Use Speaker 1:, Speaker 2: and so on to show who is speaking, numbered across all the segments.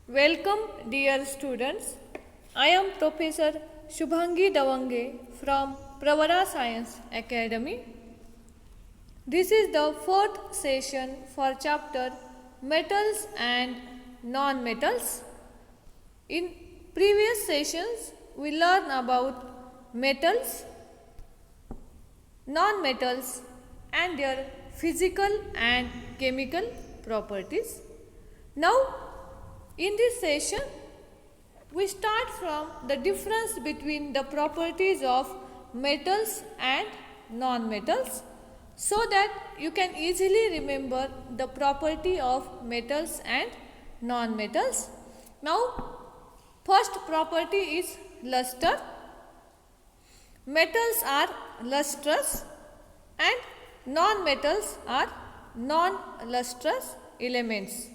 Speaker 1: Welcome, dear students. I am Professor Shubhangi Dawange from Pravara Science Academy. This is the fourth session for chapter Metals and Non-Metals. In previous sessions, we learned about metals, non-metals and their physical and chemical properties. Now, in this session, we start from the difference between the properties of metals and non-metals so that you can easily remember the property of metals and non-metals. Now, first property is luster. Metals are lustrous and non-metals are non-lustrous elements.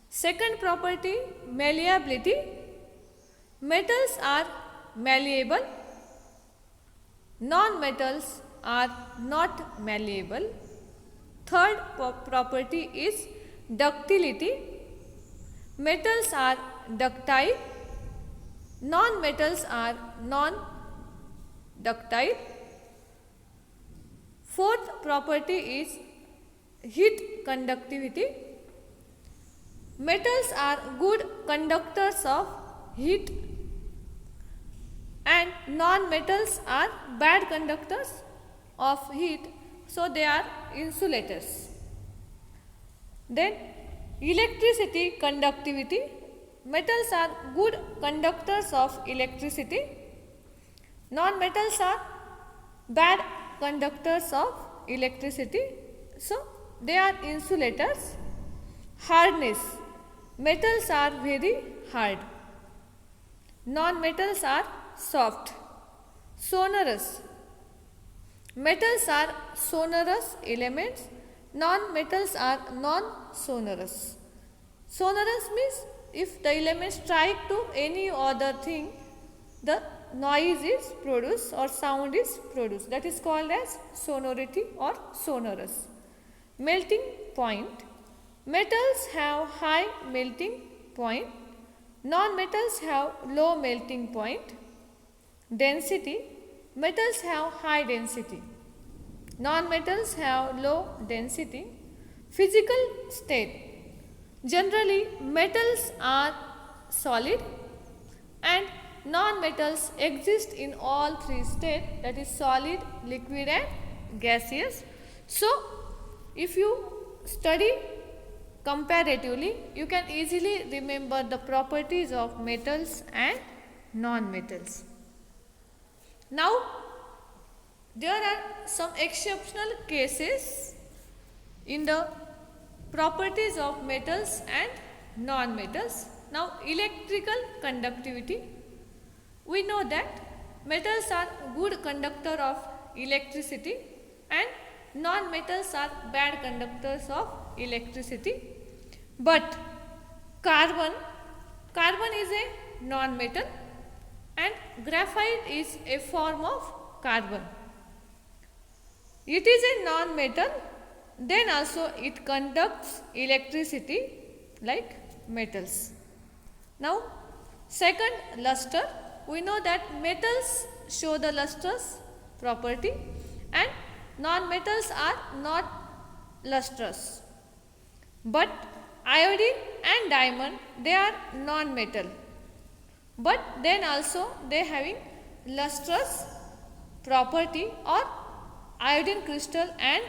Speaker 1: Second property, malleability. Metals are malleable, non-metals are not malleable. Third property is ductility. Metals are ductile, non-metals are non-ductile. Fourth property is heat conductivity. Metals are good conductors of heat and non-metals are bad conductors of heat, so they are insulators. Then electricity conductivity. Metals are good conductors of electricity. Non-metals are bad conductors of electricity, so they are insulators. Hardness. Metals are very hard. Non-metals are soft. Sonorous. Metals are sonorous elements. Non-metals are non-sonorous. Sonorous means if the element strike to any other thing, the noise is produced or sound is produced. That is called as sonority or sonorous. Melting point. Metals have high melting point, non-metals have low melting point. Density. Metals have high density, non-metals have low density. Physical state. Generally, metals are solid and non-metals exist in all three states, that is solid, liquid and gaseous. So, if you study comparatively, you can easily remember the properties of metals and non-metals. Now, there are some exceptional cases in the properties of metals and non-metals. Now, electrical conductivity. We know that metals are good conductor of electricity and non-metals are bad conductors of electricity. But carbon is a non-metal and graphite is a form of carbon. It is a non-metal, then also it conducts electricity like metals. Now, second, luster. We know that metals show the lustrous property and non-metals are not lustrous. But iodine and diamond, they are non-metal, but then also they having lustrous property, or iodine crystal and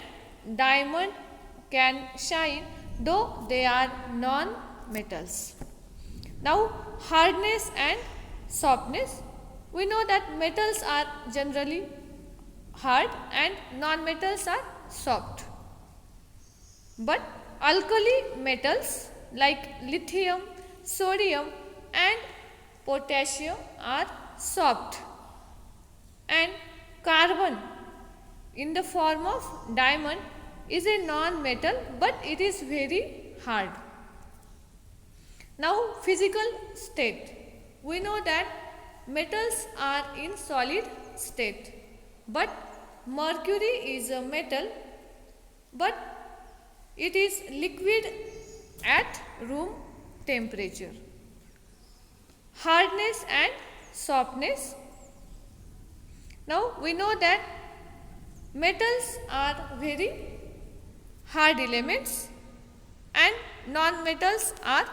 Speaker 1: diamond can shine though they are non-metals. Now, hardness and softness. We know that metals are generally hard and non-metals are soft. But alkali metals like lithium, sodium and potassium are soft, and carbon in the form of diamond is a non-metal but it is very hard. Now, physical state. We know that metals are in solid state, but mercury is a metal, but it is liquid at room temperature. hardness and softness. Now we know that metals are very hard elements and non-metals are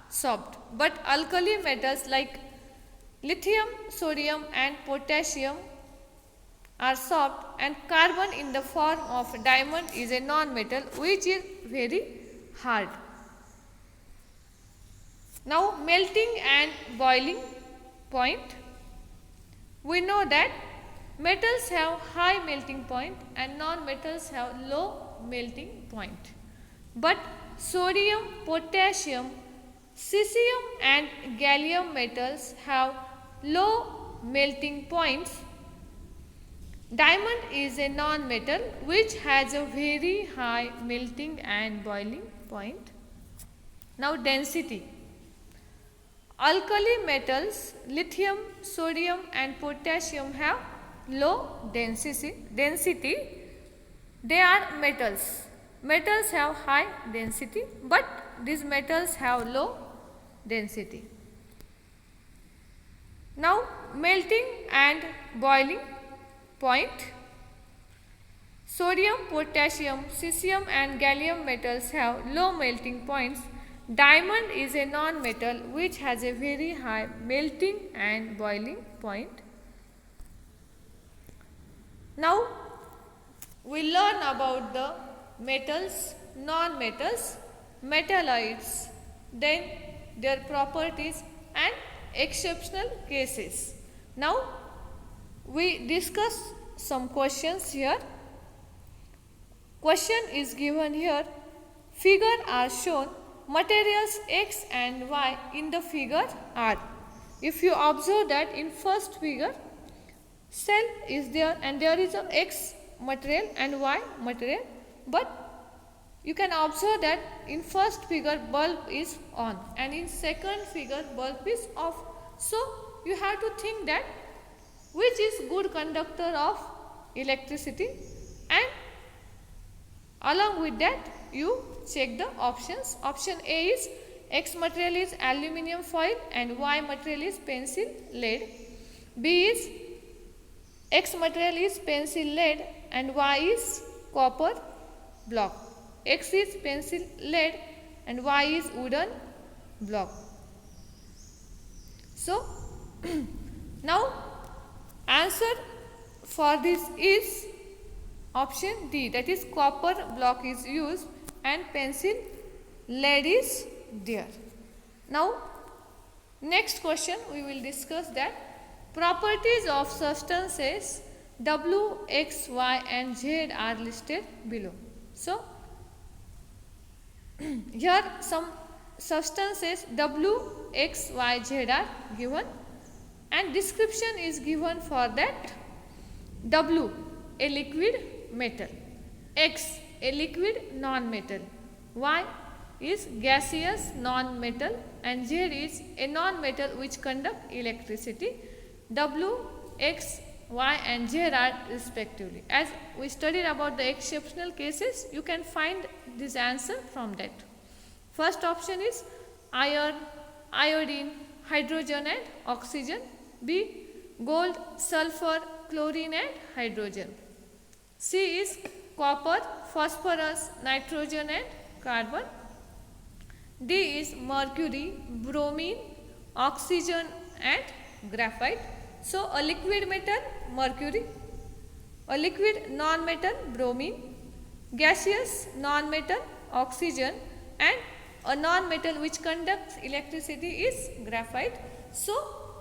Speaker 1: soft, but alkali metals like lithium, sodium and potassium are soft, and carbon in the form of diamond is a non-metal which is very hard. Now melting and boiling point. We know that metals have high melting point and non-metals have low melting point. But sodium, potassium, cesium and gallium metals have low melting points. Diamond is a non-metal which has a very high melting and boiling point. Now density. Alkali metals, lithium, sodium and potassium have low density. They are metals. Metals have high density, but these metals have low density. Now melting and boiling point. Sodium, potassium, cesium and gallium metals have low melting points. Diamond is a non-metal which has a very high melting and boiling point. Now we learn about the metals, non-metals, metalloids, then their properties and exceptional cases. Now we discuss some questions here. Question is given here. Figure are shown. Materials X and Y in the figure are. If you observe that in first figure, cell is there and there is a X material and Y material, but you can observe that in first figure bulb is on and in second figure bulb is off. So you have to think that which is good conductor of electricity, and along with that you check the options. Option A is X material is aluminium foil and Y material is pencil lead. B is X material is pencil lead and Y is copper block. X is pencil lead and Y is wooden block. So now answer for this is option D, that is copper block is used and pencil lead is there. Now next question we will discuss that properties of substances W, X, Y and Z are listed below. So here some substances W, X, Y, Z are given and description is given for that. W, a liquid metal. X, a liquid non-metal. Y is gaseous non-metal and Z is a non-metal which conduct electricity. W, X, Y and Z are respectively. As we studied about the exceptional cases, you can find this answer from that. First option is iron, iodine, hydrogen and oxygen. B, gold, sulfur, chlorine and hydrogen. C is copper, phosphorus, nitrogen and carbon. D is mercury, bromine, oxygen and graphite. So a liquid metal mercury, a liquid non-metal bromine, gaseous non-metal oxygen and a non-metal which conducts electricity is graphite. So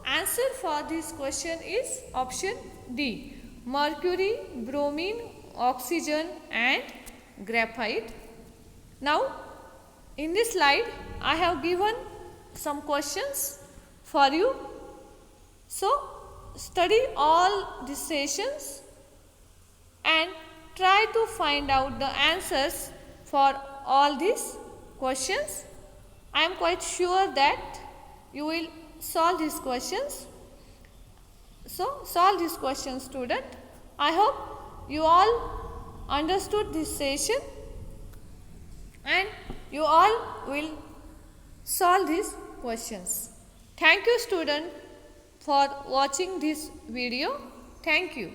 Speaker 1: answer for this question is option D, mercury, bromine, oxygen and graphite. Now in this slide I have given some questions for you. So study all these sessions and try to find out the answers for all these questions. I am quite sure that you will solve these questions. So solve these questions, student. I hope you all understood this session and you all will solve these questions. Thank you student for watching this video. Thank you.